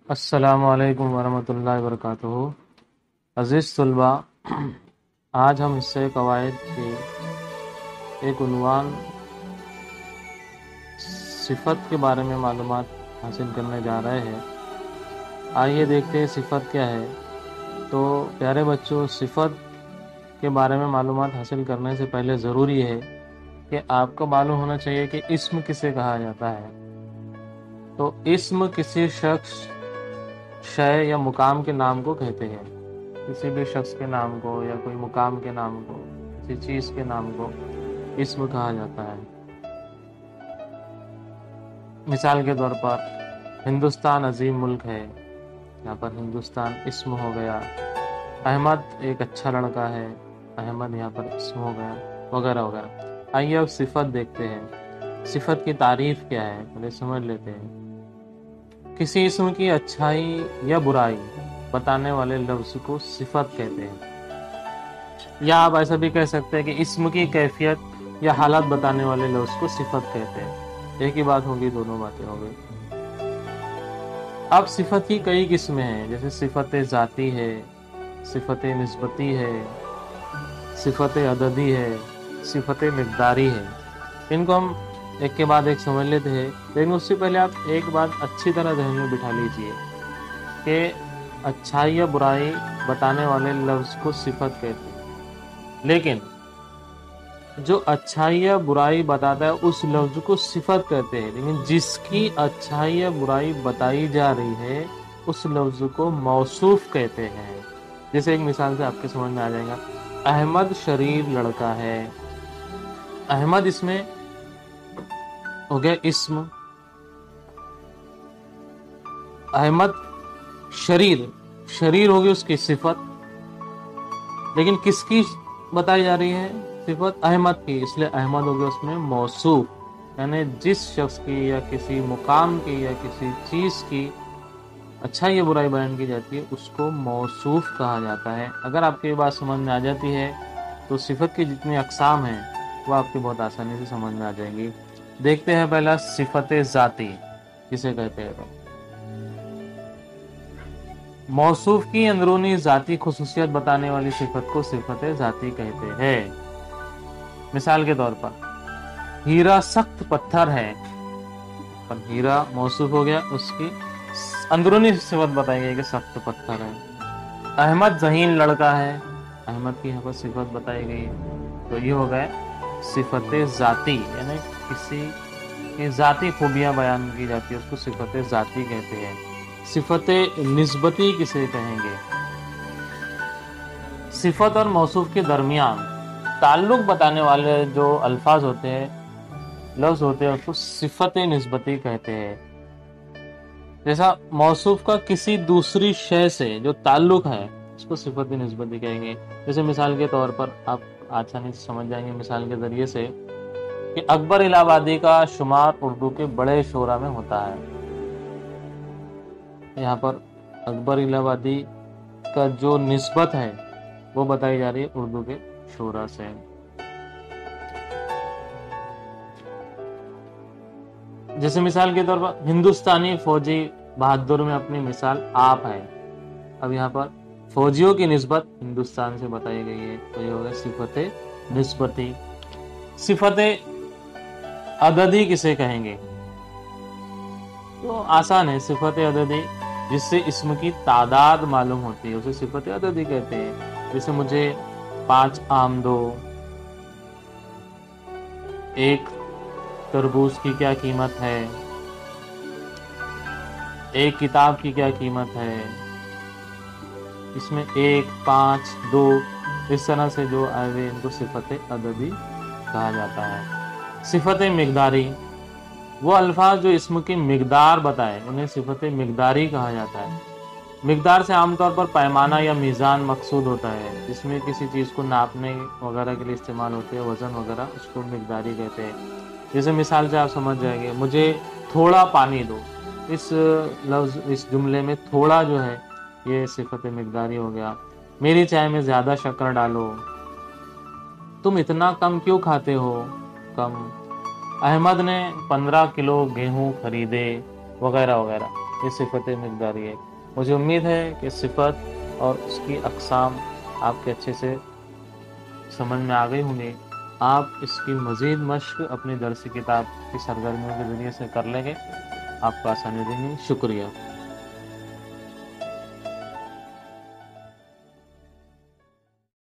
السلام علیکم ورحمۃ اللہ وبرکاتہ۔ عزیز طلباء، آج ہم حصہ قواعد کے ایک عنوان صفت کے بارے میں معلومات حاصل کرنے جا رہے ہیں۔ آئیے دیکھتے ہیں صفت کیا ہے۔ تو پیارے بچوں، صفت کے بارے میں معلومات حاصل کرنے سے پہلے ضروری ہے کہ آپ کو معلوم ہونا چاہیے کہ اسم کسے کہا جاتا ہے۔ تو اسم کسی شخص، شے یا مقام کے نام کو کہتے ہیں۔ کسی بھی شخص کے نام کو یا کوئی مقام کے نام کو، کسی چیز کے نام کو اسم کہا جاتا ہے۔ مثال کے طور پر ہندوستان عظیم ملک ہے، یہاں پر ہندوستان اسم ہو گیا۔ احمد ایک اچھا لڑکا ہے، احمد یہاں پر اسم ہو گیا، وغیرہ وغیرہ۔ آئیے اب صفت دیکھتے ہیں۔ صفت کی تعریف کیا ہے پہلے سمجھ لیتے ہیں۔ کسی اسم کی اچھائی یا برائی بتانے والے لفظ کو صفت کہتے ہیں، یا آپ ایسا بھی کہہ سکتے ہیں کہ اسم کی کیفیت یا حالت بتانے والے لفظ کو صفت کہتے ہیں۔ ایک ہی بات ہوگی، دونوں باتیں ہو گئی۔ اب صفت کی کئی قسمیں ہیں، جیسے صفت ذاتی ہے، صفت نسبتی ہے، صفت عددی ہے، صفت مقداری ہے۔ ان کو ہم ایک کے بعد ایک سمجھ لیتے ہیں، لیکن اس سے پہلے آپ ایک بات اچھی طرح ذہن میں بٹھا لیجئے کہ اچھائی یا برائی بتانے والے لفظ کو صفت کہتے ہیں، لیکن جو اچھائی یا برائی بتاتا ہے اس لفظ کو صفت کہتے ہیں، لیکن جس کی اچھائی یا برائی بتائی جا رہی ہے اس لفظ کو موصوف کہتے ہیں۔ جیسے ایک مثال سے آپ کے سمجھ میں آ جائے گا، احمد شریف لڑکا ہے۔ احمد اس میں ہو گیا اسم، احمد شریر ہوگی اس کی صفت، لیکن کس کی بتائی جا رہی ہے صفت؟ احمد کی، اس لیے احمد ہوگیا اس میں موصوف، یعنی جس شخص کی یا کسی مقام کی یا کسی چیز کی اچھائی یا برائی بیان کی جاتی ہے اس کو موصوف کہا جاتا ہے۔ اگر آپ کی یہ بات سمجھ میں آ جاتی ہے تو صفت کی جتنی اقسام ہیں وہ آپ کی بہت آسانی سے سمجھ میں آ جائیں گی۔ دیکھتے ہیں پہلا صفت ذاتی کسے کہتے ہیں۔ تو موصوف کی اندرونی ذاتی خصوصیت بتانے والی صفت کو صفت ذاتی کہتے ہیں۔ مثال کے طور پر ہیرا سخت پتھر ہے، پر ہیرا موصوف ہو گیا، اس کی اندرونی صفت بتائی گئی کہ سخت پتھر ہے۔ احمد ذہین لڑکا ہے، احمد کی یہاں پر صفت بتائی گئی ہے، تو یہ ہو گئے صفت ذاتی، یعنی کسی کی ذاتی خوبیاں بیان کی جاتی ہے اس کو صفت ذاتی کہتے ہیں۔ صفت نسبتی کسے کہیں گے؟ صفت اور موصوف کے درمیان تعلق بتانے والے جو الفاظ ہوتے ہیں، لفظ ہوتے ہیں، اس کو صفت نسبتی کہتے ہیں۔ جیسا موصوف کا کسی دوسری شے سے جو تعلق ہے اس کو صفت نسبتی کہیں گے۔ جیسے مثال کے طور پر آپ آسانی سے سمجھ جائیں گے مثال کے ذریعے سے کہ اکبر الہ آبادی کا شمار اردو کے بڑے شعراء میں ہوتا ہے۔ یہاں پر اکبر الہ آبادی کا جو نسبت ہے وہ بتائی جا رہی ہے اردو کے شعراء سے۔ جیسے مثال کے طور پر ہندوستانی فوجی بہادر میں اپنی مثال آپ ہے۔ اب یہاں پر فوجیوں کی نسبت ہندوستان سے بتائی گئی ہے، تو یہ ہوگا صفت نسبتی۔ صفت عددی کسے کہیں گے؟ تو آسان ہے، صفت عددی جس سے اسم کی تعداد معلوم ہوتی ہے اسے صفت عددی کہتے ہیں۔ جیسے مجھے 5 آم دو، ایک تربوز کی کیا قیمت ہے، ایک کتاب کی کیا قیمت ہے، اس میں 1، 5، 2 اس طرح سے جو آئے ہوئے ان کو صفت عددی کہا جاتا ہے۔ صفت مقداری، وہ الفاظ جو اسم کی مقدار بتائے انہیں صفت مقداری کہا جاتا ہے۔ مقدار سے عام طور پر پیمانہ یا میزان مقصود ہوتا ہے، جس میں کسی چیز کو ناپنے وغیرہ کے لیے استعمال ہوتے ہیں، وزن وغیرہ، اس کو مقداری کہتے ہیں۔ جیسے مثال سے آپ سمجھ جائیں گے، مجھے تھوڑا پانی دو، اس لفظ اس جملے میں تھوڑا جو ہے یہ صفت مقداری ہو گیا۔ میری چائے میں زیادہ شکر ڈالو، تم اتنا کم کیوں کھاتے ہو، کم۔ احمد نے 15 کلو گیہوں خریدے، وغیرہ وغیرہ۔ یہ صفت مقداری ہے۔ مجھے امید ہے کہ صفت اور اس کی اقسام آپ کے اچھے سے سمجھ میں آ گئی ہوں گی۔ آپ اس کی مزید مشق اپنی درسی کتاب کی سرگرمیوں کے ذریعے سے کر لیں گے، آپ کو آسانی دیں گے۔ شکریہ۔